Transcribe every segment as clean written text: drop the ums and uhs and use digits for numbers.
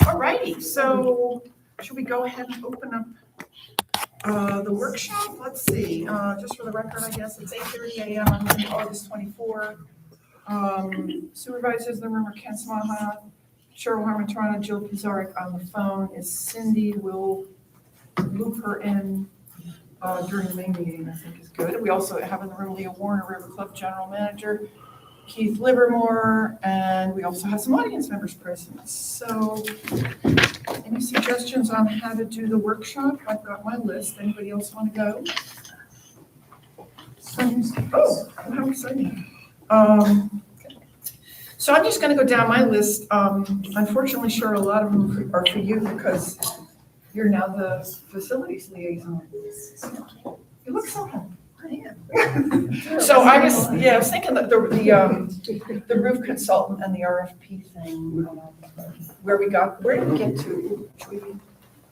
All righty, so should we go ahead and open up the workshop? Let's see, just for the record, I guess it's 8:30 a.m. on Monday, August 24. Supervisors in the room are Ken Smaha, Cheryl Harmontrana, Jill Pizarnik on the phone. Is Cindy? Will loop her in during the main meeting, I think is good. We also have in the room Leah Warner, River Club General Manager, Keith Livermore, and we also have some audience members present. So any suggestions on how to do the workshop? I've got my list. Anybody else want to go? Oh, how exciting. So I'm just going to go down my list. Unfortunately, sure, a lot of them are for you because you're now the facilities liaison. You look so happy. I am. So I was thinking that the roof consultant and the RFP thing, where did we get to?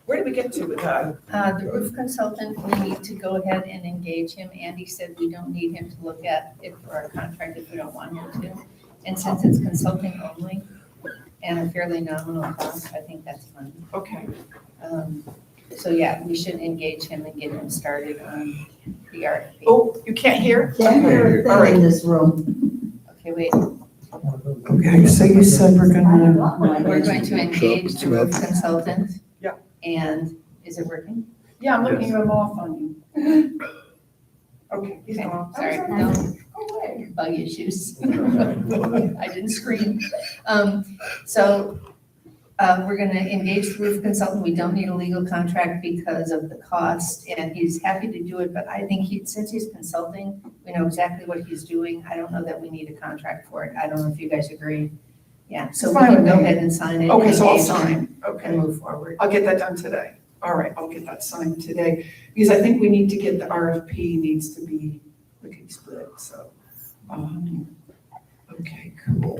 Where did we get to with that? The roof consultant, we need to go ahead and engage him. Andy said we don't need him to look at it for our contract if we don't want him to. And since it's consulting only and a fairly nominal cost, I think that's fine. Okay. So yeah, we should engage him and get him started on the RFP. Oh, you can't hear? Can't hear a thing All right. in this room. Okay, wait. Okay, so you said we're We're going to engage the roof consultant. Yeah. And is it working? Yeah, I'm looking them off on you. Okay, he's Okay, off. sorry, no. Bug issues. I didn't scream. We're gonna engage the roof consultant. We don't need a legal contract because of the cost, and he's happy to do it, but I think since he's consulting, we know exactly what he's doing. I don't know that we need a contract for it. I don't know if you guys agree. Yeah, so we Fine can with go me. ahead and sign it. Okay, so I'll engage him, sign. Okay. And move forward. I'll get that done today. All right, I'll get that signed today, because I think we need to get the RFP needs to be lickety split, so. Okay, cool.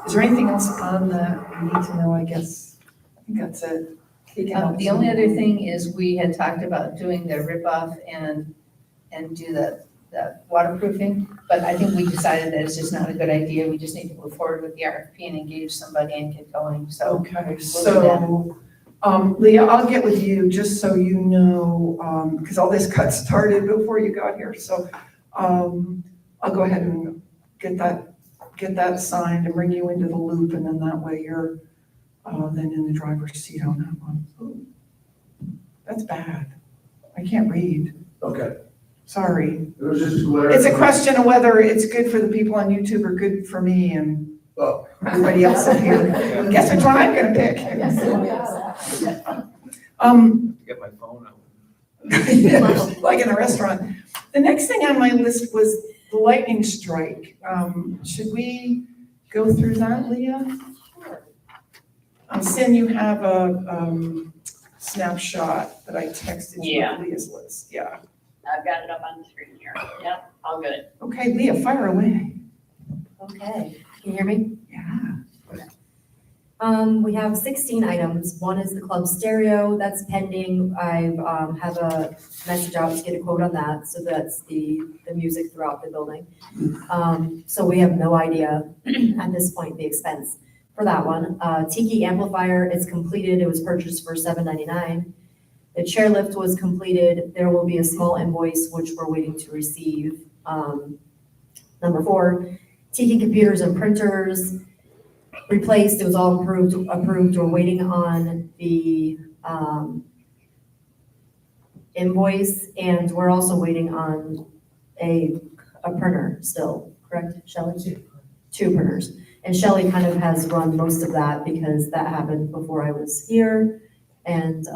Is there anything else on that we need to know, I guess? I think that's it. The only other thing is we had talked about doing the rip-off and do the waterproofing, but I think we decided that it's just not a good idea. We just need to move forward with the RFP and engage somebody and get going, so. Okay, so, Leah, I'll get with you just so you know, because all this got started before you got here, so I'll go ahead and get that signed and bring you into the loop, and then that way you're then in the driver's seat on that one. Ooh, that's bad. I can't read. Okay. Sorry. It was just glare. It's a question of whether it's good for the people on YouTube or good for me and everybody else up here. Guess which one I'm gonna pick. Get my phone out. Like in a restaurant. The next thing on my list was the lightning strike. Should we go through that, Leah? Sin, you have a snapshot that I texted you Yeah. of Leah's list. Yeah. I've got it up on the screen here. Yep, all good. Okay, Leah, fire away. Okay, can you hear me? Yeah. We have 16 items. One is the club stereo, that's pending. I have a message out to get a quote on that, so that's the music throughout the building. So we have no idea at this point the expense for that one. Tiki amplifier is completed, it was purchased for $7.99. The chairlift was completed, there will be a small invoice which we're waiting to receive. Number 4, Tiki computers and printers replaced, it was all approved, we're waiting on the invoice, and we're also waiting on a printer still, correct, Shelley? 2 printers, and Shelley kind of has run most of that because that happened before I was here, and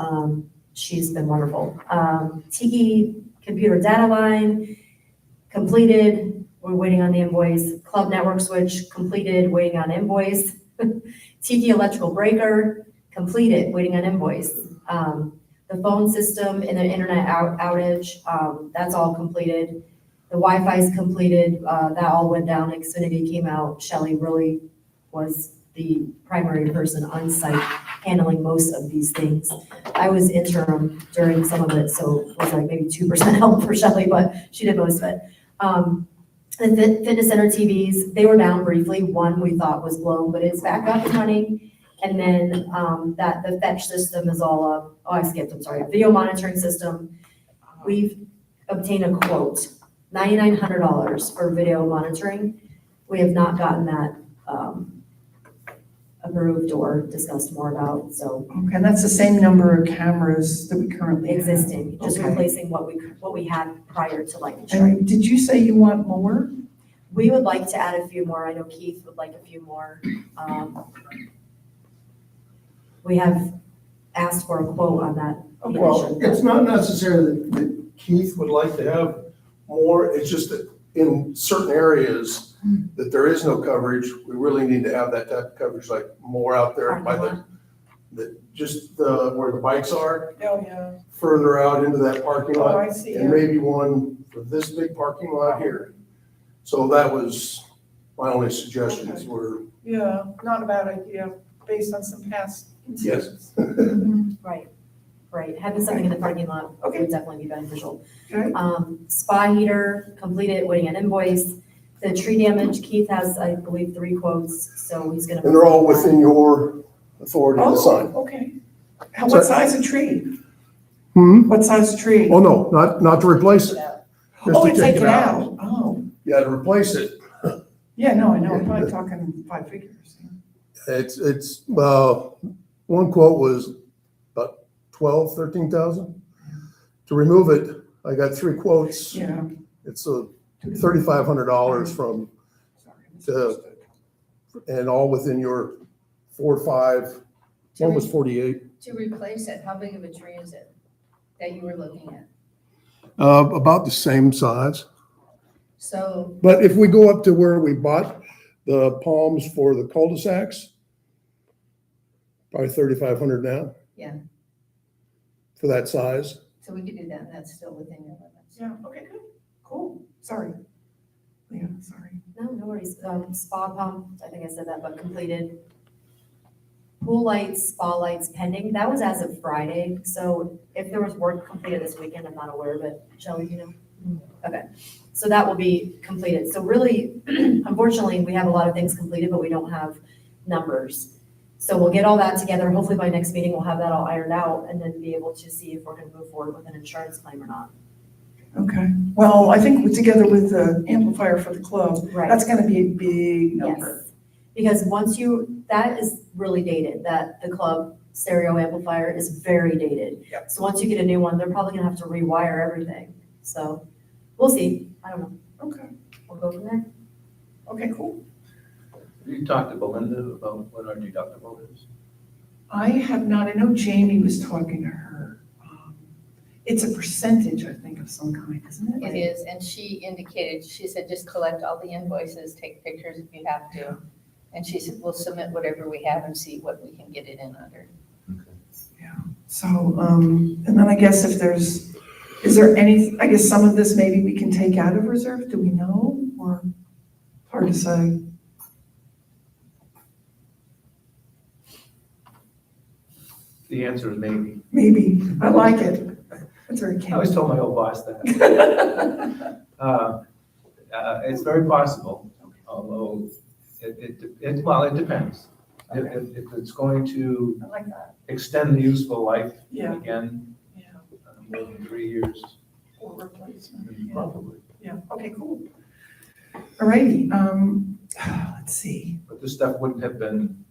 she's been wonderful. Tiki computer data line, completed, we're waiting on the invoice. Club network switch, completed, waiting on invoice. Tiki electrical breaker, completed, waiting on invoice. The phone system and the internet outage, that's all completed. The Wi-Fi is completed, that all went down, Xfinity came out. Shelley really was the primary person on site handling most of these things. I was interim during some of it, so it was like maybe 2% help for Shelley, but she did most of it. The fitness center TVs, they were down briefly. One we thought was blown, but it's back up and running. And then the fetch system is all up. Oh, I skipped, I'm sorry. Video monitoring system. We've obtained a quote, $9,900 for video monitoring. We have not gotten that approved or discussed more about, so Okay, and that's the same number of cameras that we currently have? existing, just Okay. replacing what we had prior to lightning strike. And did you say you want more? We would like to add a few more. I know Keith would like a few more. We have asked for a quote on that. Okay. Well, it's not necessarily that Keith would like to have more, it's just that in certain areas that there is no coverage, we really need to have that type of coverage, like more out there by where the bikes are, Oh, yeah. further out into that parking Oh, lot, I see, and yeah. maybe one for this big parking lot here. So that was my only suggestions were, Yeah, not a bad idea, based on some past Yes. incidents. Mhm. Right, having something in the parking lot Okay. would definitely be beneficial. Okay. Spa heater, completed, waiting an invoice. The tree damage, Keith has, I believe, 3 quotes, so he's gonna. and they're all within your authority to sign. Oh, okay. What size of tree? Hmm? What size tree? Oh, no, not to replace it. Just Oh, to to take it out. Oh, Yeah, to replace it. yeah, no, I know, I'm probably talking 5 figures. Well, one quote was about 12, 13,000. To remove it, I got 3 quotes. Yeah. It's $3,500 from, Sorry, I misunderstood. and all within your 4 or 5, one was 48. To replace it, how big of a tree is it that you were looking at? About the same size. So, But if we go up to where we bought the palms for the cul-de-sacs, probably 3,500 now. Yeah. For that size. so we could do that, and that's still within your limits. Yeah, okay, good, cool, sorry. Yeah, sorry. No, no worries. Spa pump, I think I said that, but completed. Pool lights, spa lights pending. That was as of Friday. So if there was work completed this weekend, I'm not aware of it. Shelley, you know? Okay. So that will be completed. So really, unfortunately, we have a lot of things completed, but we don't have numbers. So we'll get all that together. Hopefully by next meeting, we'll have that all ironed out and then be able to see if we're going to move forward with an insurance claim or not. Okay, well, I think together with the amplifier for the club, Right. that's gonna be a big number. Yes, because once that is really dated, that the club stereo amplifier is very dated. Yep. So once you get a new one, they're probably gonna have to rewire everything. So we'll see. I don't know. Okay, We'll go from there. okay, cool. You talked to Belinda about what our deductible is? I have not, I know Jamie was talking to her. It's a percentage, I think, of some kind, isn't it? It is, and she indicated, she said, just collect all the invoices, take pictures if you have to. And she said, we'll submit whatever we have and see what we can get it in under. So, and then I guess is there any, I guess some of this maybe we can take out of reserve, do we know, or hard to say? The answer is maybe. Maybe, I like it. That's very I always candid. told my old boss that. It's very possible, although it depends. If it's going to I like that, extend the useful life yeah, again, yeah, more than 3 years, or replacement, yeah. probably. Yeah, okay, cool. All righty, let's see. But this stuff wouldn't have been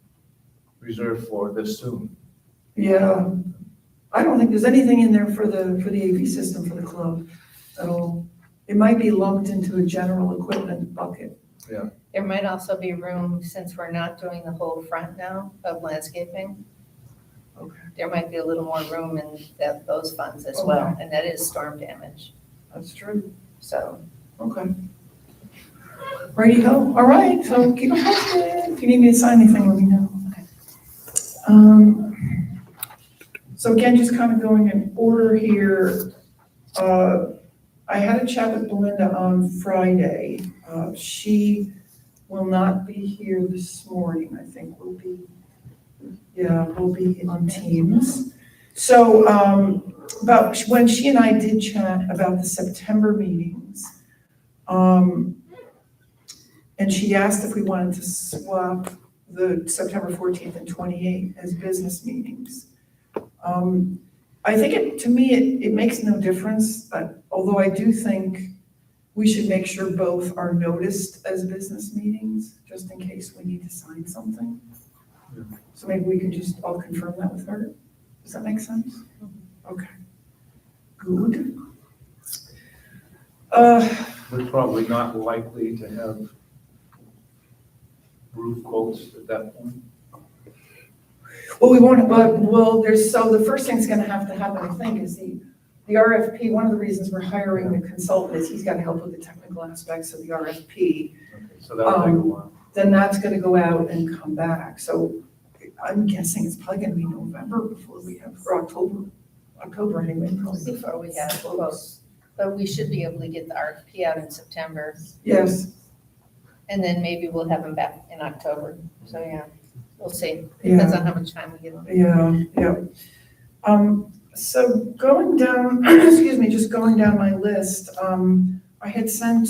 reserved for this soon. Yeah, I don't think there's anything in there for the AV system for the club at all. It might be lumped into a general equipment bucket. There might also be room, since we're not doing the whole front now of landscaping, Okay. there might be a little more room in those funds as well, and that is storm damage, That's true. so. Okay. Righty ho, all right, so keep it posted. If you need me to sign anything, let me know. So again, just kind of going in order here. I had a chat with Belinda on Friday. She will not be here this morning. I think we'll be on Teams. So, about when she and I did chat about the September meetings, and she asked if we wanted to swap the September 14th and 28th as business meetings. I think to me, it makes no difference, although I do think we should make sure both are noticed as business meetings, just in case we need to sign something. So maybe we could just all confirm that with her. Does that make sense? Okay. Good. We're probably not likely to have roof quotes at that point. Well, we won't, so the first thing that's gonna have to happen, I think, is the RFP. One of the reasons we're hiring the consultant is he's got to help with the technical aspects of the RFP. Okay, so that'll take a while. Then that's gonna go out and come back. So I'm guessing it's probably gonna be November before we have, or October anyway. Probably Before we have quotes. But we should be able to get the RFP out in September, Yes, and then maybe we'll have them back in October. So, yeah, we'll see. Depends on how much time we give them. yeah. So going down, excuse me, just going down my list, I had sent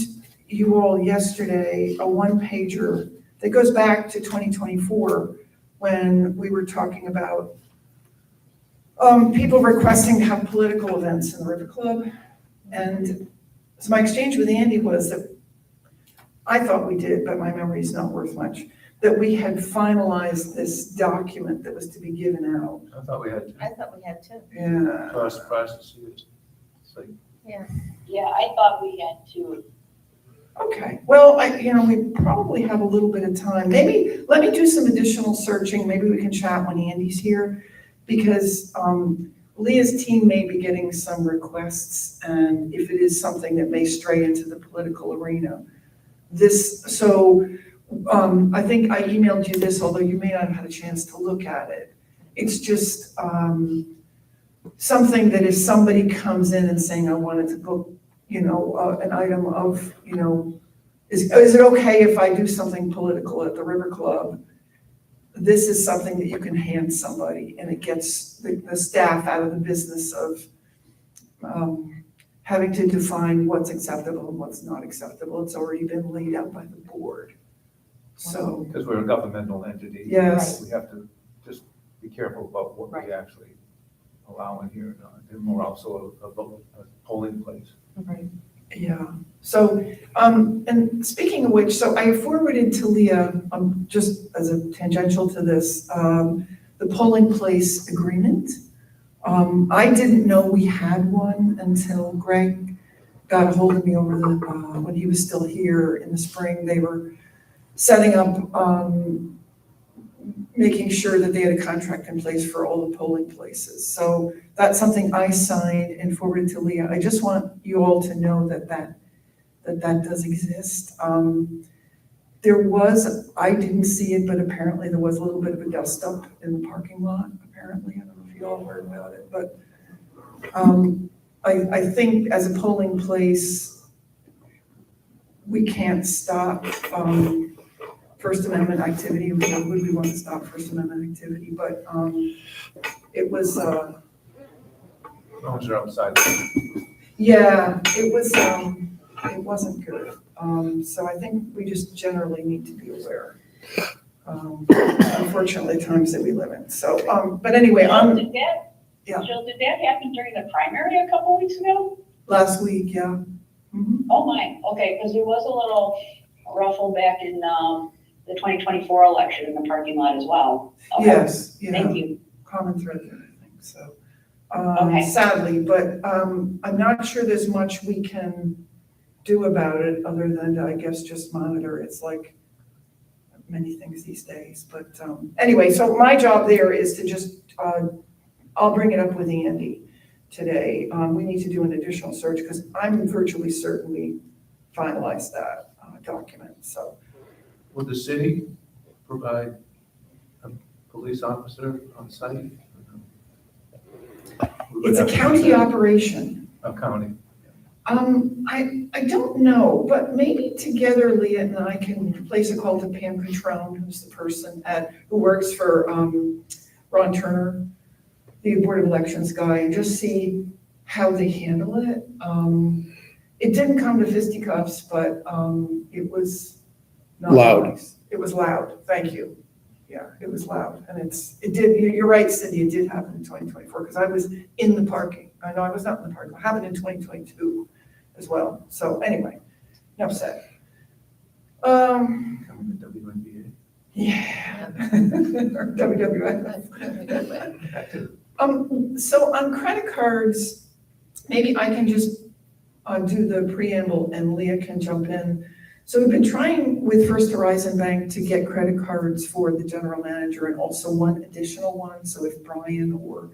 you all yesterday a one-pager that goes back to 2024 when we were talking about people requesting to have political events in the River Club. And so my exchange with Andy was that I thought we did, but my memory is not worth much, that we had finalized this document that was to be given out. I thought we had, I thought we had two. Yeah. I was surprised to see it. It's like, Yeah, I thought we had to. Okay, well, we probably have a little bit of time. Maybe, let me do some additional searching. Maybe we can chat when Andy's here, because Leah's team may be getting some requests, and if it is something that may stray into the political arena. I think I emailed you this, although you may not have had a chance to look at it. It's just something that if somebody comes in and saying, I wanted to book, an item of, is it okay if I do something political at the River Club? This is something that you can hand somebody, and it gets the staff out of the business of having to define what's acceptable and what's not acceptable. It's already been laid out by the board. So, because we're a governmental entity. Yes. We have to just be careful about what we actually allow in here. And we're also a polling place. yeah. So, and speaking of which, so I forwarded to Leah, just as a tangential to this, the polling place agreement. I didn't know we had one until Greg got a hold of me over when he was still here in the spring. They were setting up, making sure that they had a contract in place for all the polling places. So that's something I signed and forwarded to Leah. I just want you all to know that does exist. I didn't see it, but apparently there was a little bit of a dust up in the parking lot, apparently. I don't know if you all heard about it, but I think as a polling place, we can't stop First Amendment activity. Would we want to stop First Amendment activity? But it was, As long as you're outside. yeah, it wasn't good. So I think we just generally need to be aware. Unfortunately, times that we live in. So, but anyway, Yeah. Jill, did that happen during the primary a couple weeks ago? last week, yeah. Mhm. Oh my, okay, because there was a little ruffle back in the 2024 election in the parking lot as well. Okay. Yes, yeah. Thank you. Common thread there, I think, so. Okay. Sadly, but I'm not sure there's much we can do about it other than to, I guess, just monitor. It's like many things these days, but anyway, so my job there is to just, I'll bring it up with Andy today. We need to do an additional search because I'm virtually certain we finalized that document, so. Would the city provide a police officer on site? It's a county operation. A county. I don't know, but maybe together Leah and I can place a call to Pam Catrone, who's the person who works for, Ron Turner, the Board of Elections guy, and just see how they handle it. It didn't come to fisticuffs, but, it was not Loud. nice. It was loud, thank you. Yeah, it was loud, and you're right, Cindy, it did happen in 2024, because I was in the parking. I know I was not in the parking, it happened in 2022 as well. So anyway, enough said. Coming to WNBA. Yeah. Or WWF. Back to So on credit cards, maybe I can just do the preamble and Leah can jump in. So we've been trying with First Horizon Bank to get credit cards for the general manager and also one additional one. So if Brian or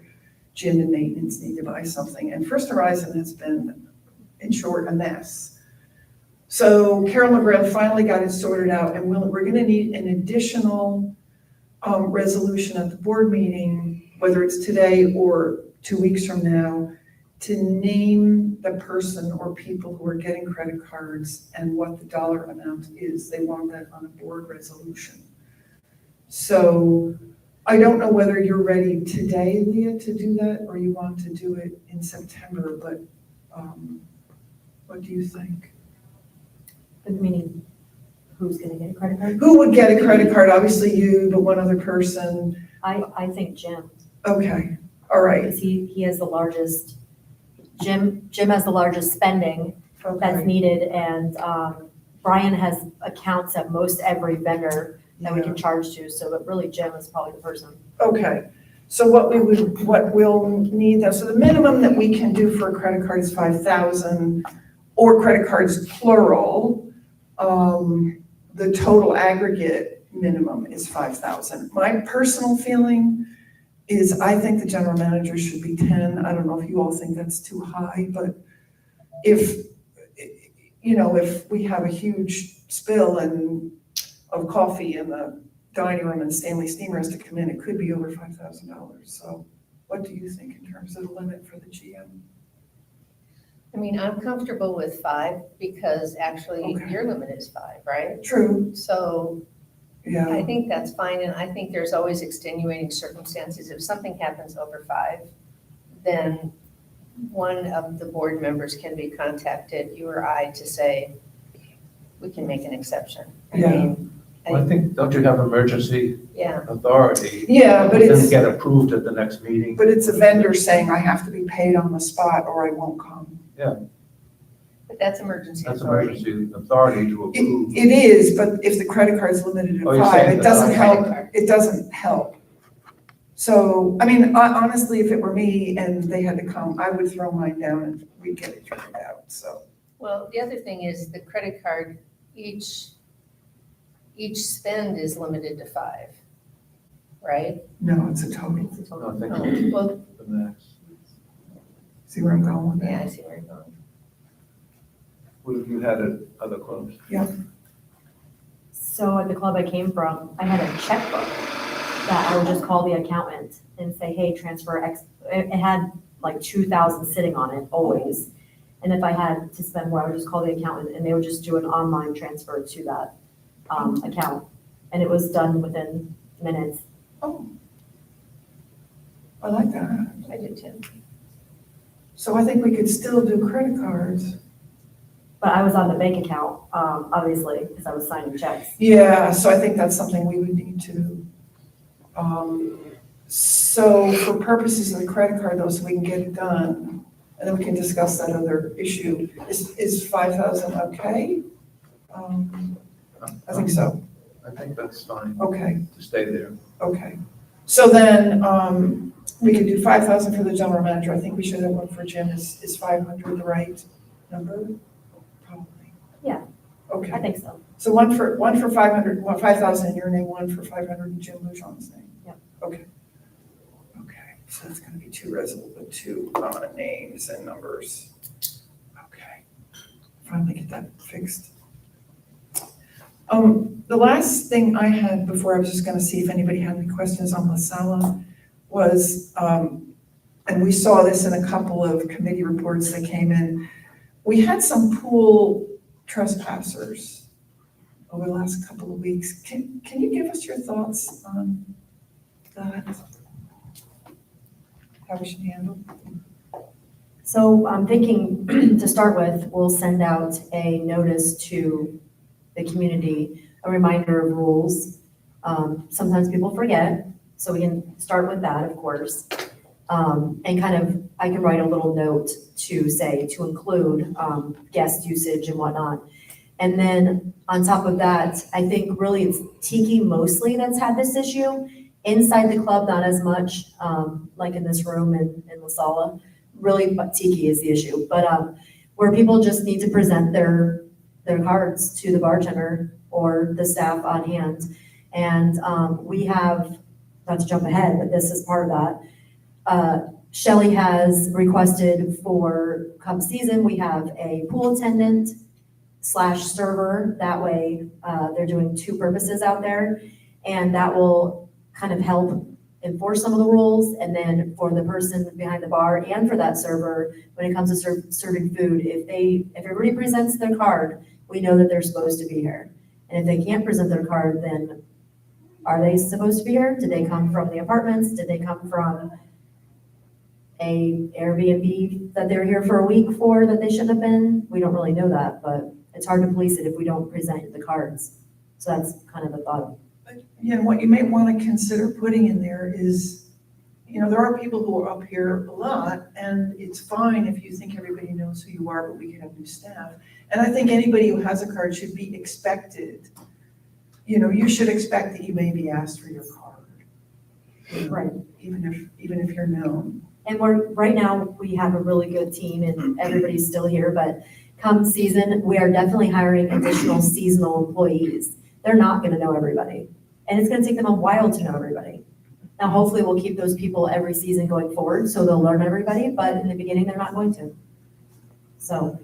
Jim in maintenance need to buy something, and First Horizon has been, in short, a mess. So Carol McGrath finally got it sorted out, and we're gonna need an additional resolution at the board meeting, whether it's today or 2 weeks from now, to name the person or people who are getting credit cards and what the dollar amount is. They want that on a board resolution. So I don't know whether you're ready today, Leah, to do that, or you want to do it in September, but what do you think? Meaning, who's gonna get a credit card? Who would get a credit card? Obviously you, but one other person. I think Jim, Okay, all right. because he has the largest, Jim has the largest spending that's Okay. needed, and Brian has accounts at most every vendor that we can charge to, so but really Jim is probably the person. Okay, so what we'll need, so the minimum that we can do for a credit card is 5,000, or credit cards plural. The total aggregate minimum is 5,000. My personal feeling is I think the general manager should be 10. I don't know if you all think that's too high, but if we have a huge spill of coffee in the dining room and Stanley Steamer has to come in, it could be over $5,000. So what do you think in terms of the limit for the GM? I mean, I'm comfortable with 5 because actually Okay. your limit is 5, right? True, So yeah, I think that's fine, and I think there's always extenuating circumstances. If something happens over 5, then one of the board members can be contacted, you or I, to say, we can make an exception. I Yeah. mean, Well, I think, don't you have emergency yeah, authority? yeah, but Then it's, get approved at the next meeting. but it's a vendor saying I have to be paid on the spot or I won't come. but that's emergency That's authority. emergency authority to approve. It is, but if the credit card's limited Oh, at you're 5, saying it the doesn't credit help, card. it doesn't help. So, I mean, honestly, if it were me and they had to come, I would throw mine down and we'd get it figured out, so. Well, the other thing is the credit card, each spend is limited to 5, right? No, it's a total. No, I think Oh, well, the max. See where I'm going with yeah, that? I see where you're going. You had other clubs. So at the club I came from, I had a checkbook that I would just call the accountant and say, hey, transfer X. It had like 2,000 sitting on it always. And if I had to spend more, I would just call the accountant and they would just do an online transfer to that account. And it was done within minutes. Oh. I like that. I do too. So I think we could still do credit cards. But I was on the bank account, obviously, because I was signing checks. Yeah, so I think that's something we would need to. So for purposes of the credit card though, so we can get it done, and then we can discuss that other issue. Is 5,000 okay? I think so. I think that's fine Okay, to stay there. okay. So then, we could do 5,000 for the general manager. I think we should have one for Jim. Is 500 the right number? Probably. Yeah. Okay. I think so. So one for 500, 5,000 in your name, one for 500 in Jim Lujon's name? Yep. Okay. Okay, so that's gonna be two names and numbers. Okay, finally get that fixed. The last thing I had before, I was just gonna see if anybody had any questions on La Sala was, and we saw this in a couple of committee reports that came in, We had some pool trespassers over the last couple of weeks. Can you give us your thoughts on that? How we should handle? So I'm thinking to start with, we'll send out a notice to the community, a reminder of rules. Sometimes people forget, so we can start with that, of course. And kind of, I can write a little note to say, to include guest usage and whatnot. And then on top of that, I think really it's Tiki mostly that's had this issue. Inside the club, not as much, like in this room in La Sala. Really, but Tiki is the issue. But where people just need to present their cards to the bartender or the staff on hand. And we have, not to jump ahead, but this is part of that. Shelley has requested for come season, we have a pool attendant / server. That way, they're doing two purposes out there. And that will kind of help enforce some of the rules. And then for the person behind the bar and for that server, when it comes to serving food, if everybody presents their card, we know that they're supposed to be here. And if they can't present their card, then are they supposed to be here? Did they come from the apartments? Did they come from a Airbnb that they're here for a week for that they shouldn't have been? We don't really know that, but it's hard to police it if we don't present the cards. So that's kind of the thought. You know, what you may want to consider putting in there is, you know, there are people who are up here a lot, and it's fine if you think everybody knows who you are, but we can have new staff. And I think anybody who has a card should be expected, you know, you should expect that you may be asked for your card. You know, Right. Even if you're known. And right now, we have a really good team and everybody's still here, but come season, we are definitely hiring additional seasonal employees. They're not gonna know everybody. And it's gonna take them a while to know everybody. Now, hopefully we'll keep those people every season going forward, so they'll learn everybody, but in the beginning, they're not going to. So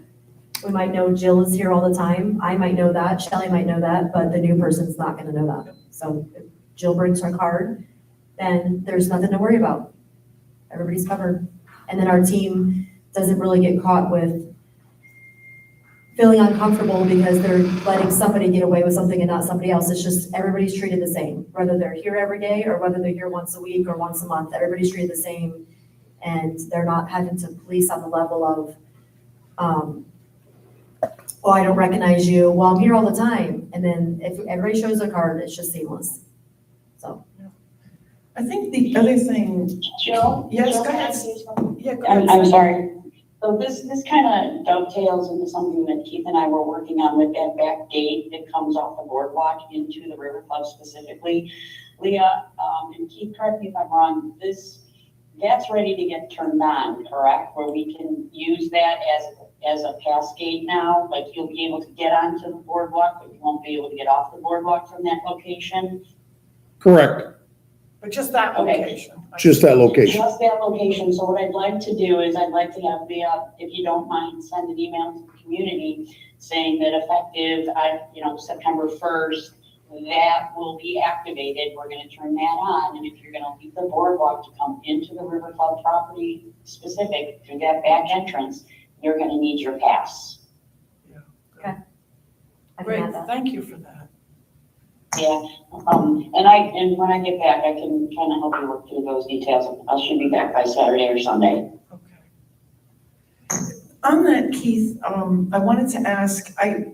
we might know Jill is here all the time. I might know that, Shelley might know that, but the new person's not gonna know that. So if Jill brings her card, then there's nothing to worry about. Everybody's covered. And then our team doesn't really get caught with feeling uncomfortable because they're letting somebody get away with something and not somebody else. It's just everybody's treated the same, whether they're here every day or whether they're here once a week or once a month. Everybody's treated the same, and they're not having to police on the level of, well, I don't recognize you. Well, I'm here all the time. And then if everybody shows their card, it's just seamless. So. I think the other thing, Jill? Yes, Jill, go can I ahead. say something? yeah, go ahead. I'm sorry. So this kind of dovetails into something that Keith and I were working on with that back gate that comes off the boardwalk into the River Club specifically. Leah, and Keith, correct me if I'm wrong, that's ready to get turned on, correct? Where we can use that as a pass gate now? Like you'll be able to get onto the boardwalk, but you won't be able to get off the boardwalk from that location? Correct, But just that Okay. location. just that location. Just that location. So what I'd like to do is I'd like to have Leah, if you don't mind, send an email to the community saying that effective, September 1st, that will be activated. We're going to turn that on. And if you're going to leave the boardwalk to come into the River Club property specific through that back entrance, you're going to need your pass. I can Great, add that. thank you for that. Yeah, and when I get back, I can kind of help you work through those details. I should be back by Saturday or Sunday. Okay. On that, Keith, I wanted to ask, I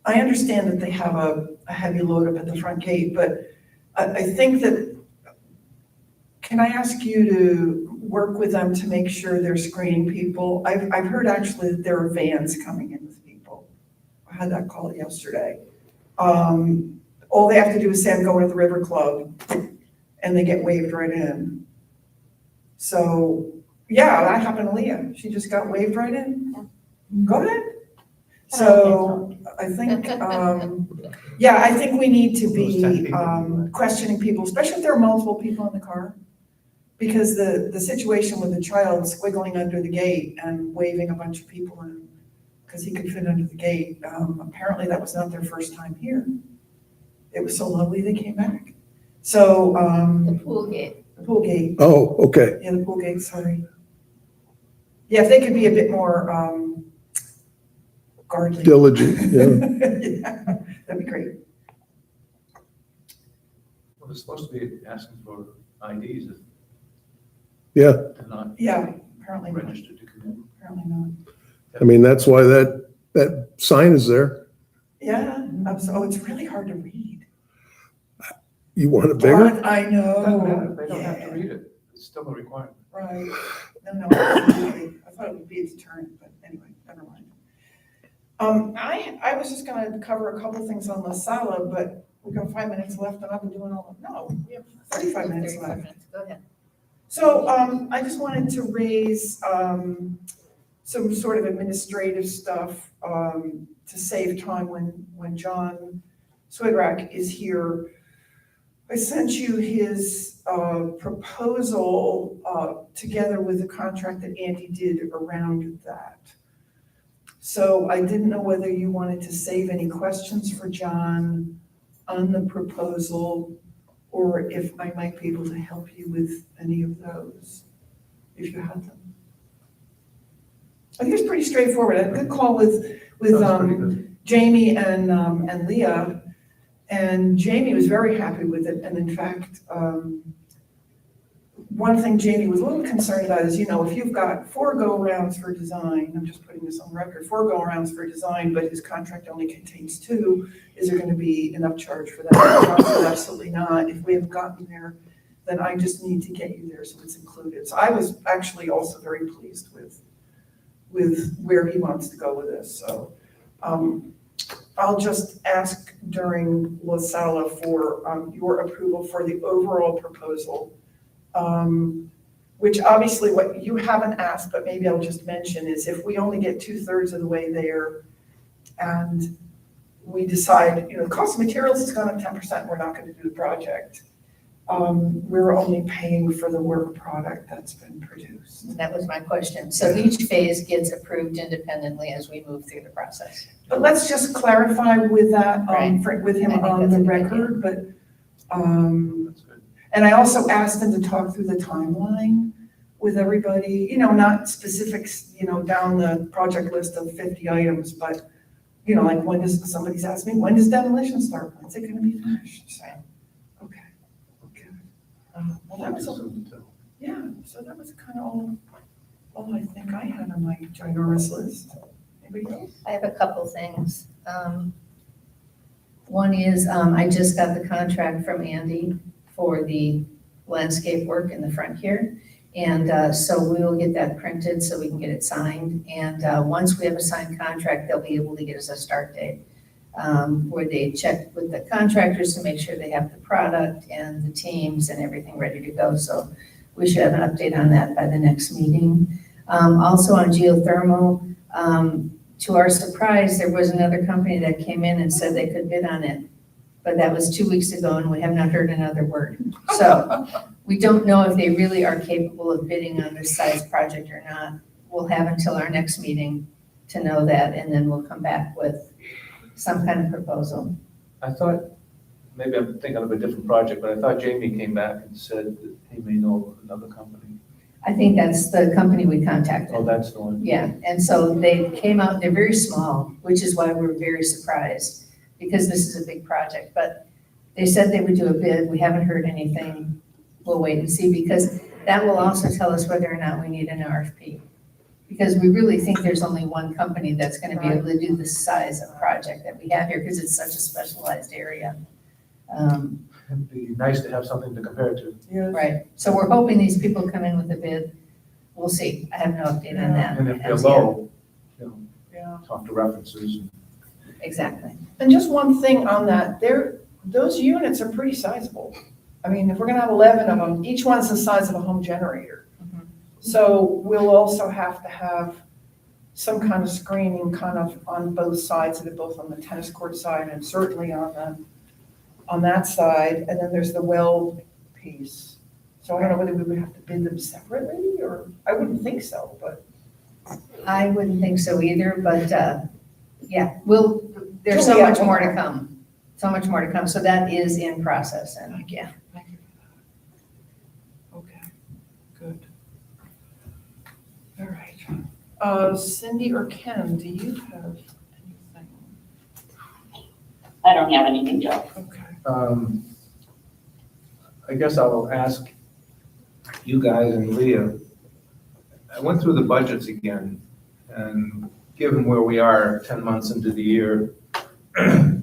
understand that they have a heavy load up at the front gate, but I think that, can I ask you to work with them to make sure they're screening people? I've heard actually that there are vans coming in with people. I had that call yesterday. All they have to do is say, I'm going to the River Club, and they get waved right in. So, yeah, that happened to Leah. She just got waved right in. Go ahead. So, I think, I think we need to be questioning people, especially if there are multiple people in the car. Because the situation with the child squiggling under the gate and waving a bunch of people in, because he could fit under the gate, apparently that was not their first time here. It was so lovely they came back. So, The pool gate. the pool gate, Oh, okay. yeah, the pool gate, sorry. Yeah, if they could be a bit more guardly. Diligent, yeah. Yeah, that'd be great. Well, it's supposed to be asking for IDs if Yeah, they're not Yeah, apparently not, registered to come in. apparently not. I mean, that's why that sign is there. Yeah, oh, it's really hard to read. You want it bigger? I know. Doesn't matter, they don't have to Yeah. read it, it's still a requirement. Right. No, absolutely. I thought it would be a deterrent, but anyway, never mind. I was just gonna cover a couple things on La Sala, but we've got 5 minutes left and I've been doing all, no, we have 35 minutes 35 left. minutes. Go ahead. So, I just wanted to raise, some sort of administrative stuff, to save time when John Swidrack is here. I sent you his, proposal, together with the contract that Andy did around that. So I didn't know whether you wanted to save any questions for John on the proposal, or if I might be able to help you with any of those, if you had them. I think it's pretty straightforward. I had a good call with Sounds pretty good. Jamie and Leah, and Jamie was very happy with it. And in fact, one thing Jamie was a little concerned about is, if you've got 4 go-arounds for design, I'm just putting this on record, 4 go-arounds for design, but his contract only contains 2, is there going to be enough charge for that? John said, absolutely not. If we haven't gotten there, then I just need to get you there so it's included. So I was actually also very pleased with where he wants to go with this. So I'll just ask during La Sala for your approval for the overall proposal, which obviously what you haven't asked, but maybe I'll just mention, is if we only get 2/3 of the way there and we decide, the cost of materials has gone up 10%, we're not going to do the project. We're only paying for the work product that's been produced. That was my question. So each phase gets approved independently as we move through the process. But let's just clarify with that, Right. with him I think on that's the a good idea. record, but, That's good. and I also asked him to talk through the timeline with everybody, not specifics, down the project list of 50 items, but, like somebody's asked me, when does demolition start? When's it gonna be finished? So, okay, okay. Well, that was, Soon, too. yeah, so that was kind of all I think I had on my ginormous list. Anybody else? I have a couple things. One is, I just got the contract from Andy for the landscape work in the front here. And so we will get that printed so we can get it signed. And once we have a signed contract, they'll be able to get us a start date, where they check with the contractors to make sure they have the product and the teams and everything ready to go. So we should have an update on that by the next meeting. Also on geothermal, to our surprise, there was another company that came in and said they could bid on it. But that was 2 weeks ago and we have not heard another word. So we don't know if they really are capable of bidding on this size project or not. We'll have until our next meeting to know that, and then we'll come back with some kind of proposal. I thought, maybe I'm thinking of a different project, but I thought Jamie came back and said that he may know of another company. I think that's the company we contacted. Oh, that's the one. Yeah, and so they came out, they're very small, which is why we're very surprised, because this is a big project. But they said they would do a bid. We haven't heard anything. We'll wait and see, because that will also tell us whether or not we need an RFP. Because we really think there's only one company that's gonna be able to do the size of project that we have here, because it's such a specialized area. It'd be nice to have something to compare it to. Yes. Right, so we're hoping these people come in with a bid. We'll see. I have no update on that. And if they're as yet. low, Yeah. talk to references. Exactly. And just one thing on that, those units are pretty sizable. I mean, if we're gonna have 11 of them, each one's the size of a home generator. Mhm. So we'll also have to have some kind of screening kind of on both sides of it, both on the tennis court side and certainly on that side. And then there's the well piece. So I don't know whether we would have to bid them separately, or I wouldn't think so, but. I wouldn't think so either, but, yeah, there's so Julia, much more to come. So much more to come. So that is in process, and yeah. Thank you for that. Okay, good. All right. Cindy or Ken, do you have I don't have anything, Joe. Okay. I guess I'll ask you guys and Leah. I went through the budgets again, and given where we are 10 months into the year, if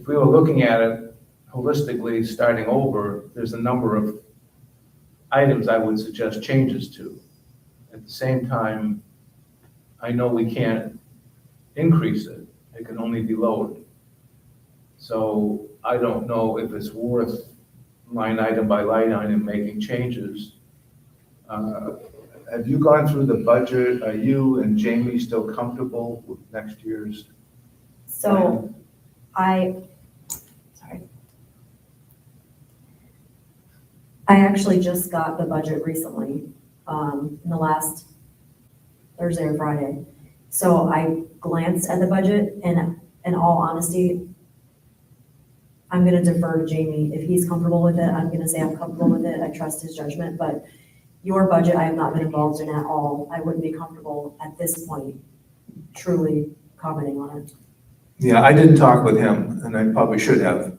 we were looking at it holistically, starting over, there's a number of items I would suggest changes to. At the same time, I know we can't increase it. It can only be lowered. So I don't know if it's worth line item by line item making changes. Have you gone through the budget? Are you and Jamie still comfortable with next year's? So I actually just got the budget recently, in the last Thursday or Friday. So I glanced at the budget, and in all honesty, I'm gonna defer to Jamie. If he's comfortable with it, I'm gonna say I'm comfortable with it. I trust his judgment, but your budget, I have not been involved in at all. I wouldn't be comfortable at this point truly commenting on it. Yeah, I didn't talk with him, and I probably should have.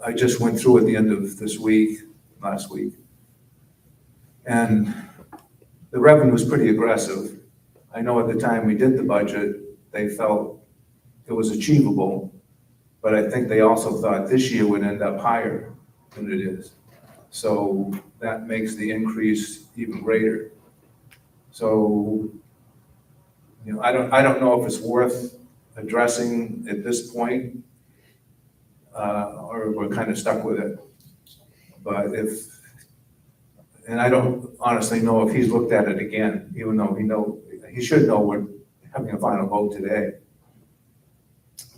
I just went through at the end of this week, last week. And the revenue was pretty aggressive. I know at the time we did the budget, they felt it was achievable, but I think they also thought this year would end up higher than it is. So that makes the increase even greater. So, you know, I don't know if it's worth addressing at this point, or we're kind of stuck with it. But and I don't honestly know if he's looked at it again, even though he should know we're having a final vote today.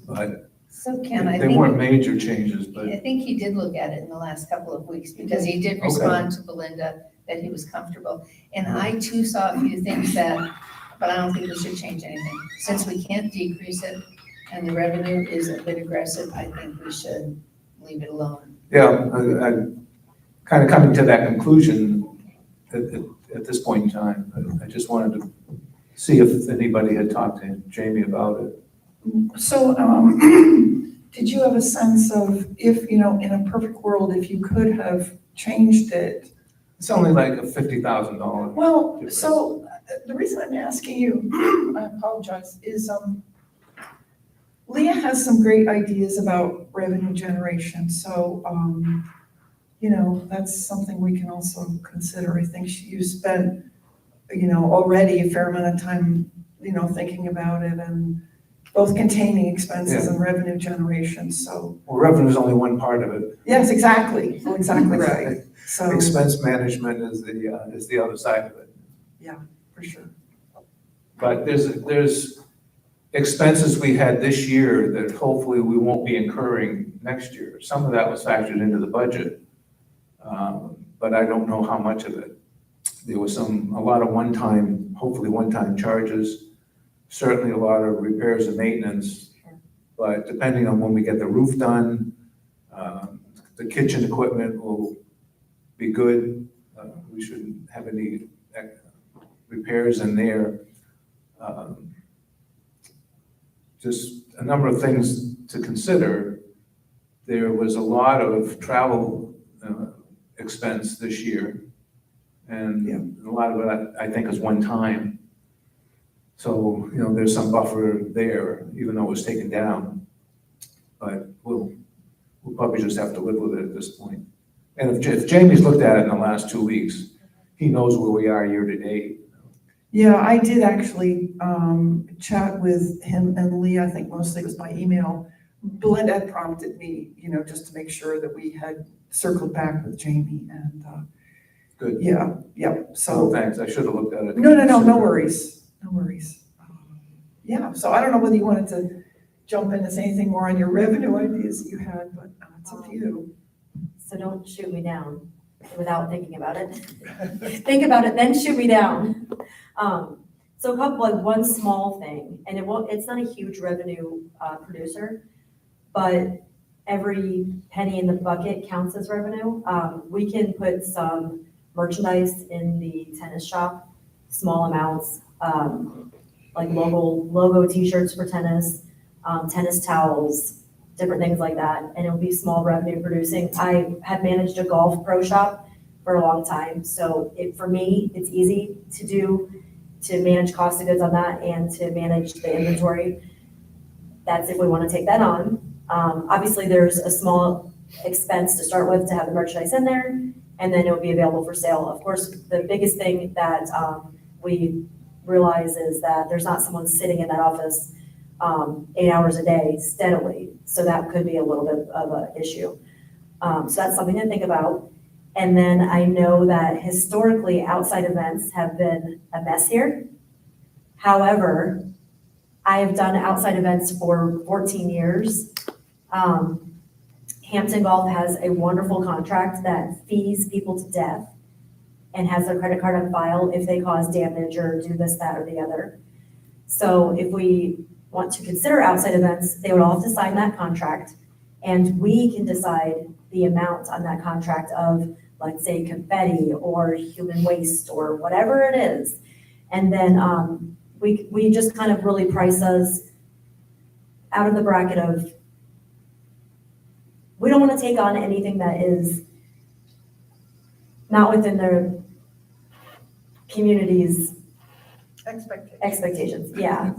But So Ken, I they weren't think, major changes, but. I think he did look at it in the last couple of weeks because he did respond to Belinda that he was comfortable. And I too saw a few things but I don't think we should change anything. Since we can't decrease it and the revenue is a bit aggressive, I think we should leave it alone. Yeah, I'm kind of coming to that conclusion at this point in time. I just wanted to see if anybody had talked to Jamie about it. So, did you have a sense of if, in a perfect world, if you could have changed it? It's only like a $50,000. Well, so the reason I'm asking you, I apologize, is Leah has some great ideas about revenue generation. So, that's something we can also consider. I think you spent, already a fair amount of time, thinking about it and both containing expenses and revenue generation. So, Well, revenue is only one part of it. yes, exactly. Well, exactly right. So, Expense management is the other side of it. for sure. But there's expenses we had this year that hopefully we won't be incurring next year. Some of that was factored into the budget, but I don't know how much of it. There was a lot of hopefully one-time charges, certainly a lot of repairs and maintenance, but depending on when we get the roof done, the kitchen equipment will be good. We shouldn't have any repairs in there. Just a number of things to consider. There was a lot of travel expense this year, and a lot of it, I think, is one time. So, there's some buffer there, even though it was taken down. But we'll probably just have to live with it at this point. And if Jamie's looked at it in the last 2 weeks, he knows where we are year to date. Yeah, I did actually chat with him and Leah. I think mostly it was by email. Belinda had prompted me, just to make sure that we had circled back with Jamie and, Good. yeah. So So, thanks, I should have looked at it. no worries. No worries. Yeah, so I don't know whether you wanted to jump in and say anything more on your revenue ideas that you had, but it's up to you. So don't shoot me down without thinking about it. Think about it, then shoot me down. So one small thing, and it's not a huge revenue producer, but every penny in the bucket counts as revenue. We can put some merchandise in the tennis shop, small amounts. like logo t-shirts for tennis, tennis towels, different things like that, and it'll be small revenue producing. I had managed a golf pro shop for a long time, so for me, it's easy to do, to manage cost of goods on that and to manage the inventory. That's if we want to take that on. Obviously, there's a small expense to start with to have the merchandise in there, and then it will be available for sale. Of course, the biggest thing that we realize is that there's not someone sitting in that office 8 hours a day steadily, so that could be a little bit of an issue. So that's something to think about. And then I know that historically, outside events have been a mess here. However, I have done outside events for 14 years. Hampton Golf has a wonderful contract that fees people to death and has their credit card on file if they cause damage or do this, that, or the other. So if we want to consider outside events, they would all have to sign that contract, and we can decide the amount on that contract of, let's say, confetti or human waste or whatever it is. And then we just kind of really price us out of the bracket of, we don't want to take on anything that is not within the community's expectations, yeah.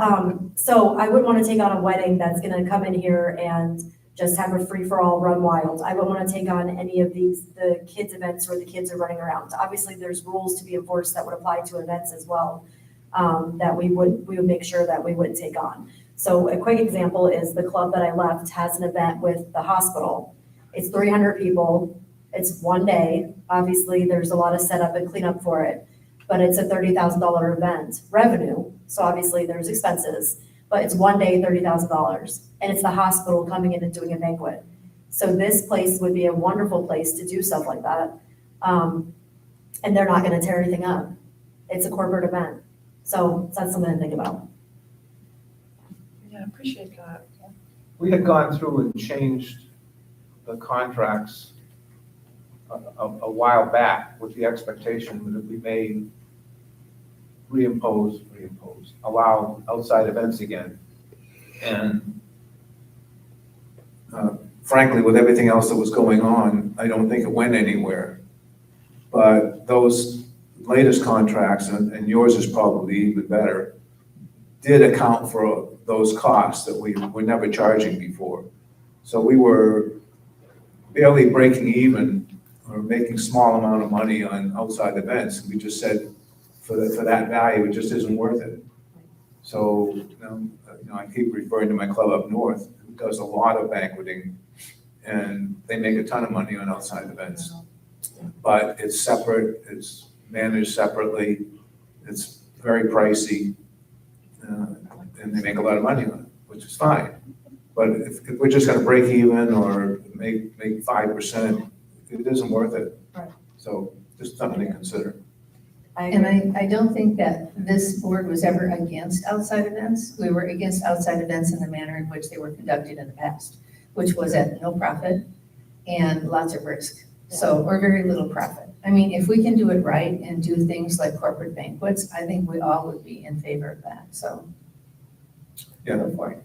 So I wouldn't want to take on a wedding that's gonna come in here and just have a free-for-all run wild. I wouldn't want to take on any of the kids' events where the kids are running around. Obviously, there's rules to be enforced that would apply to events as well, that we would make sure that we wouldn't take on. So a quick example is the club that I left has an event with the hospital. It's 300 people. It's one day. Obviously, there's a lot of setup and cleanup for it, but it's a $30,000 event revenue. So obviously there's expenses, but it's one day, $30,000. And it's the hospital coming in and doing a banquet. So this place would be a wonderful place to do stuff like that. And they're not gonna tear anything up. It's a corporate event. So that's something to think about. Yeah, I appreciate that. We had gone through and changed the contracts a while back with the expectation that we may allow outside events again. And frankly, with everything else that was going on, I don't think it went anywhere. But those latest contracts, and yours is probably even better, did account for those costs that we were never charging before. So we were barely breaking even or making small amount of money on outside events. We just said, for that value, it just isn't worth it. So, I keep referring to my club up north, who does a lot of banqueting, and they make a ton of money on outside events. But it's separate, it's managed separately, it's very pricey, and they make a lot of money on it, which is fine. But if we're just gonna break even or make 5%, it isn't worth it. Right. So just something to consider. And I don't think that this board was ever against outside events. We were against outside events in the manner in which they were conducted in the past, which was at no profit and lots of risk. So, or very little profit. I mean, if we can do it right and do things like corporate banquets, I think we all would be in favor of that, so. Yeah. Go for it.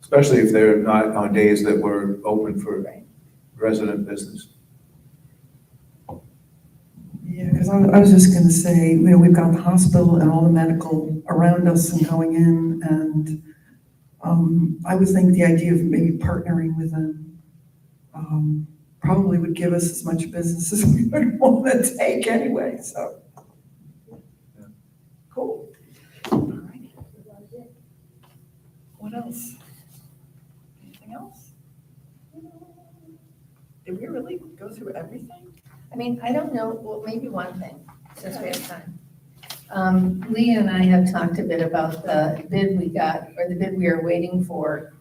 Especially if they're not on days that we're open for Right. resident business. Yeah, because I was just gonna say, we've got the hospital and all the medical around us and going in, and I would think the idea of maybe partnering with them probably would give us as much business as we would want to take anyway, so. Yeah. Cool. Alrighty. What else? Anything else? Did we really go through everything? I mean, I don't know, well, maybe one thing, since we have time. Leah and I have talked a bit about the bid we got, or the bid we are waiting for,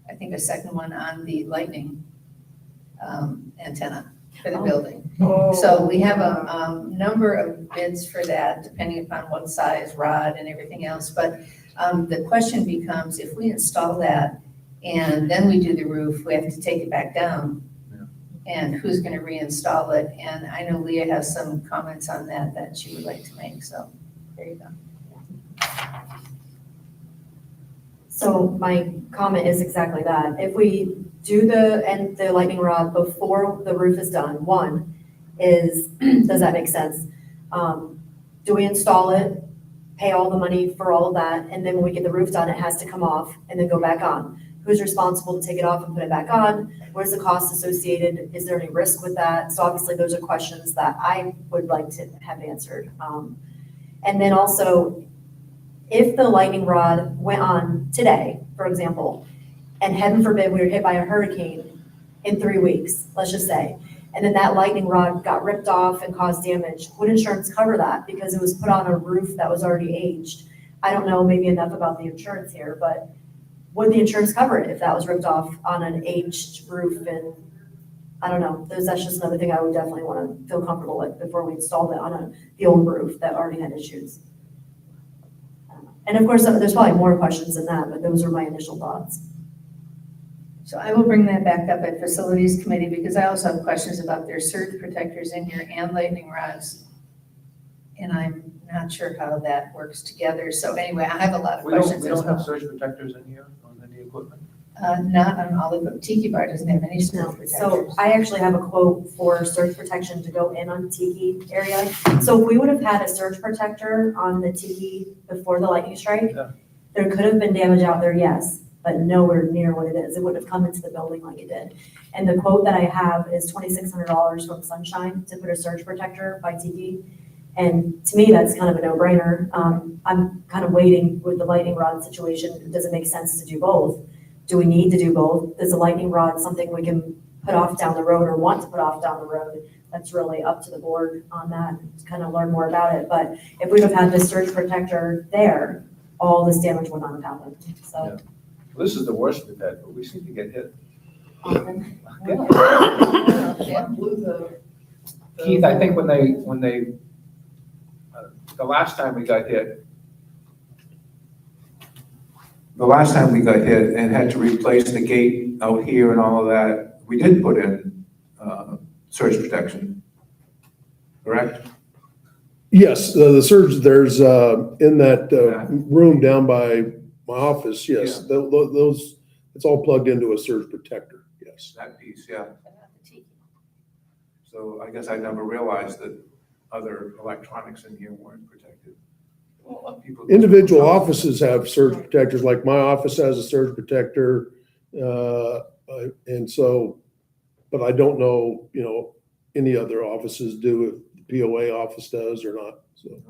I think a second one on the lightning antenna for the building. So we have a number of bids for that, depending upon what size rod and everything else. But the question becomes, if we install that and then we do the roof, we have to take it back down. And who's gonna reinstall it? And I know Leah has some comments on that she would like to make, so there you go. So my comment is exactly that. If we do the lightning rod before the roof is done, one is, does that make sense? Do we install it, pay all the money for all of that, and then when we get the roof done, it has to come off and then go back on? Who's responsible to take it off and put it back on? What is the cost associated? Is there any risk with that? So obviously those are questions that I would like to have answered. And then also, if the lightning rod went on today, for example, and heaven forbid we were hit by a hurricane in 3 weeks, let's just say, and then that lightning rod got ripped off and caused damage, would insurance cover that? Because it was put on a roof that was already aged. I don't know maybe enough about the insurance here, but would the insurance cover it if that was ripped off on an aged roof? And I don't know, that's just another thing I would definitely want to feel comfortable with before we installed it on the old roof that already had issues. And of course, there's probably more questions than that, but those are my initial thoughts. So I will bring that back up at Facilities Committee because I also have questions about their surge protectors in here and lightning rods. And I'm not sure how that works together. So anyway, I have a lot of questions. We don't have surge protectors in here on any equipment? Not on all of them. Tiki Bar doesn't have any surge protectors. So I actually have a quote for surge protection to go in on the Tiki area. So if we would have had a surge protector on the Tiki before the lightning strike, Yeah. there could have been damage out there, yes, but nowhere near what it is. It wouldn't have come into the building like it did. And the quote that I have is $2,600 from Sunshine to put a surge protector by Tiki. And to me, that's kind of a no-brainer. I'm kind of waiting with the lightning rod situation. Does it make sense to do both? Do we need to do both? Is a lightning rod something we can put off down the road or want to put off down the road? That's really up to the board on that, to kind of learn more about it. But if we'd have had this surge protector there, all this damage would not have happened, so. Well, this is the worst we've had, but we seem to get hit. Often. Yeah. Keith, I think when they, the last time we got hit and had to replace the gate out here and all of that, we did put in surge protection, correct? Yes, the surge, there's, in that room down by my office, yes, those, it's all plugged into a surge protector, yes. That piece, yeah. So I guess I never realized that other electronics in here weren't protected. People- Individual offices have surge protectors, like my office has a surge protector. And so, but I don't know, any other offices do, if the POA office does or not, so.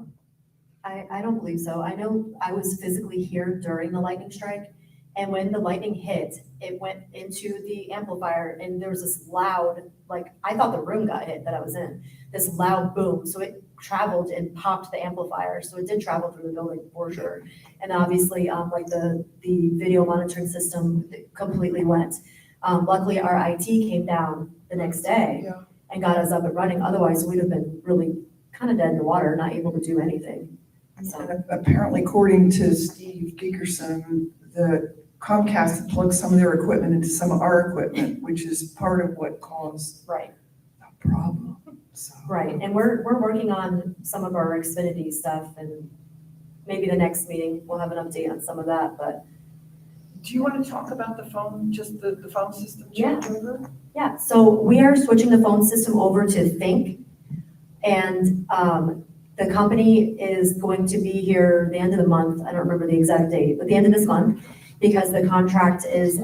I don't believe so. I know I was physically here during the lightning strike, and when the lightning hit, it went into the amplifier, and there was this loud, like, I thought the room got hit that I was in, this loud boom. So it traveled and popped the amplifier. So it did travel through the building for sure. And obviously, like the video monitoring system completely went. Luckily, our IT came down the next day and got us up and running. Otherwise, we'd have been really kind of dead in the water, not able to do anything. So. And apparently, according to Steve Gigerson, the Comcast plugged some of their equipment into some of our equipment, which is part of what caused Right. the problem. So. Right, and we're working on some of our Xfinity stuff, and maybe the next meeting we'll have an update on some of that, but. Do you want to talk about the phone, just the phone system Yeah. changeover? Yeah, so we are switching the phone system over to Think, and the company is going to be here the end of the month. I don't remember the exact date, but the end of this month, because the contract is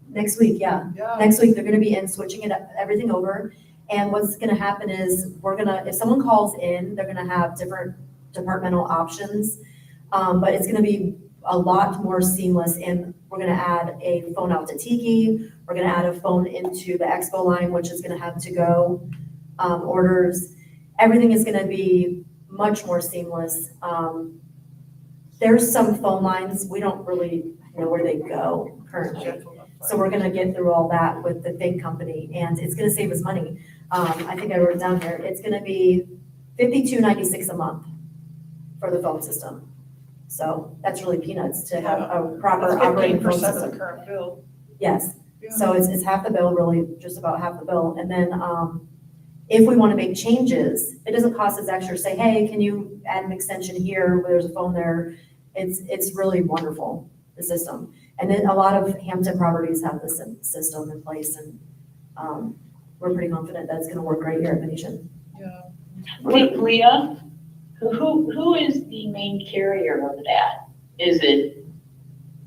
next week, yeah. Yeah. Next week, they're gonna be in switching everything over. And what's gonna happen is if someone calls in, they're gonna have different departmental options. But it's gonna be a lot more seamless, and we're gonna add a phone out to Tiki. We're gonna add a phone into the Expo line, which is gonna have to go orders. Everything is gonna be much more seamless. There's some phone lines, we don't really know where they go currently. So we're gonna get through all that with the Think company, and it's gonna save us money. I think I wrote it down here. It's gonna be $52.96 a month for the phone system. So that's really peanuts to have a proper That's operating phone 15% of the system. current bill. Yes, Yeah. so it's half the bill, really, just about half the bill. And then if we want to make changes, it doesn't cost us extra. Say, hey, can you add an extension here where there's a phone there? It's really wonderful. the system. And then a lot of Hampton properties have this system in place, and we're pretty confident that it's gonna work great here at Venetian. Yeah. Leah, who is the main carrier of that? Is it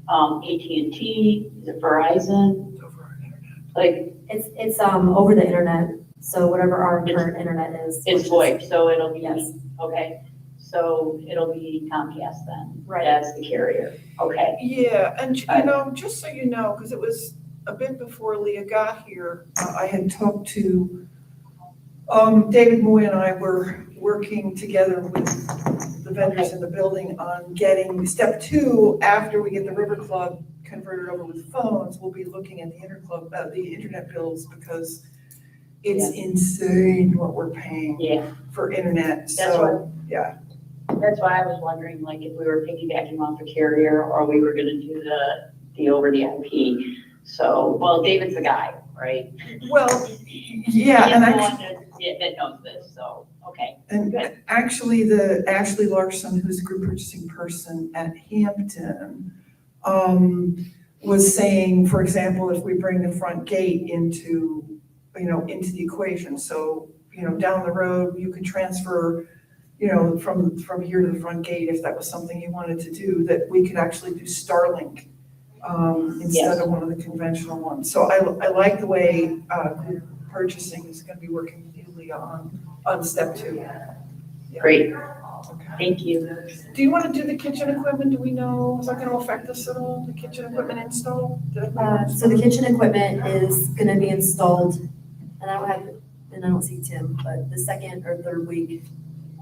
AT&T? Is it Verizon? It's over our internet. Like, It's over the internet, so whatever our current internet is. it's VoIP, so it'll be, Yes. okay, so it'll be Comcast then? Right. As the carrier, okay. Yeah, and you know, just so you know, because it was a bit before Leah got here, I had talked to, David Moy and I were working together with the vendors in the building on getting step 2, after we get the River Club converted over with phones, we'll be looking at the internet bills, because it's insane what we're paying Yeah, for internet, That's so, yeah. that's why I was wondering, like, if we were piggybacking off the carrier or we were gonna do the over the IP. So, well, David's the guy, right? Well, yeah, He's and the actually. one that knows this, so, okay. And Good. actually, Ashley Larson, who's the group purchasing person at Hampton, was saying, for example, if we bring the front gate into the equation, so, down the road, you could transfer, from here to the front gate, if that was something you wanted to do, that we could actually do Starlink, instead of one of the conventional ones. So I like the way, group purchasing is gonna be working with you, Leah, on step 2. Yeah. Great, Okay. thank you. Do you want to do the kitchen equipment? Do we know, is that going to affect us at all, the kitchen equipment install? So the kitchen equipment is gonna be installed, and I don't see Tim, but the second or third week,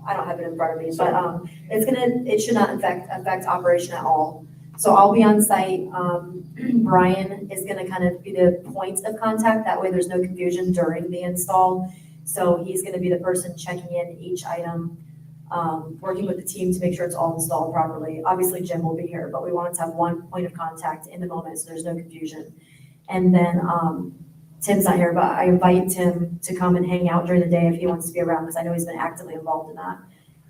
I don't have it in front of me, but, it should not affect operation at all. So I'll be on site, Brian is gonna kind of be the point of contact, that way there's no confusion during the install. So he's gonna be the person checking in each item, working with the team to make sure it's all installed properly. Obviously Jim will be here, but we wanted to have one point of contact in the moment, so there's no confusion. And then, Tim's not here, but I invite Tim to come and hang out during the day if he wants to be around, because I know he's been actively involved in that.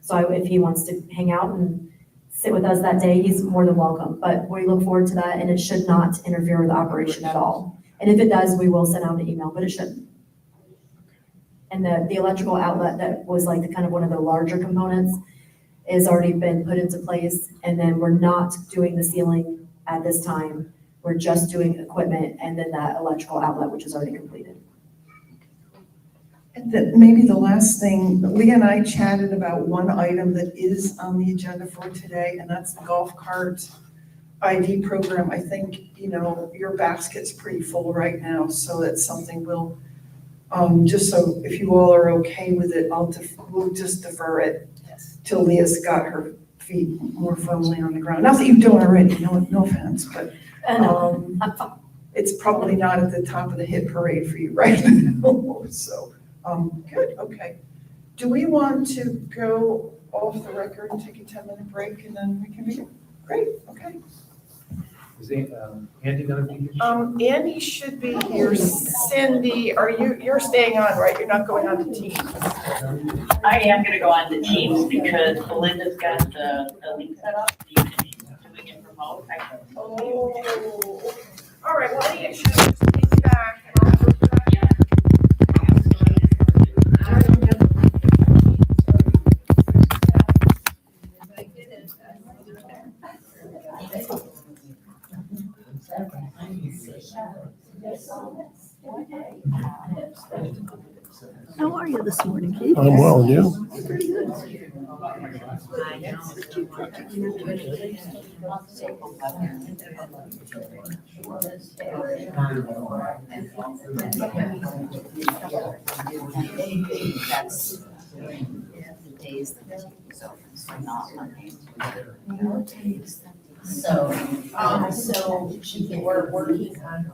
So if he wants to hang out and sit with us that day, he's more than welcome. But we look forward to that, and it should not interfere with the operation at all. And if it does, we will send out an email, but it shouldn't. And the electrical outlet that was like the kind of one of the larger components is already been put into place. And then we're not doing the ceiling at this time. We're just doing equipment and then that electrical outlet, which is already completed. And then maybe the last thing, Leah and I chatted about one item that is on the agenda for today, and that's the golf cart ID program. I think, your basket's pretty full right now, so that's something we'll, just so if you all are okay with it, we'll just defer it till Leah's got her feet more firmly on the ground. Not that you don't already, no offense, but, I'm fine. it's probably not at the top of the hit parade for you right now, so. Good, okay. Do we want to go off the record and take a 10-minute break and then we can be, great, okay. Is Andy gonna be here? Andy should be here. Cindy, you're staying on, right? You're not going on to Teams? I am gonna go on to Teams because Belinda's got the link set up. You can do it remote. Oh, all right, well, Andy should just be back and I'll go back. How are you this morning, Keith? I'm well, and you? So we're working on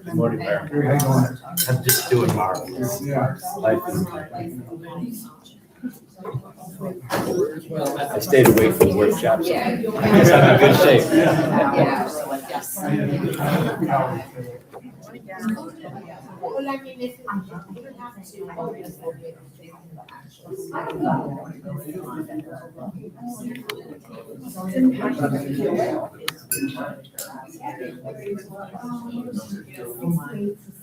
Good morning, Mayor. I'm just doing marvelous. Life is- I stayed away from the workshops. I guess I'm in good shape. Yeah, so I guess. Well, I mean, if you don't have to.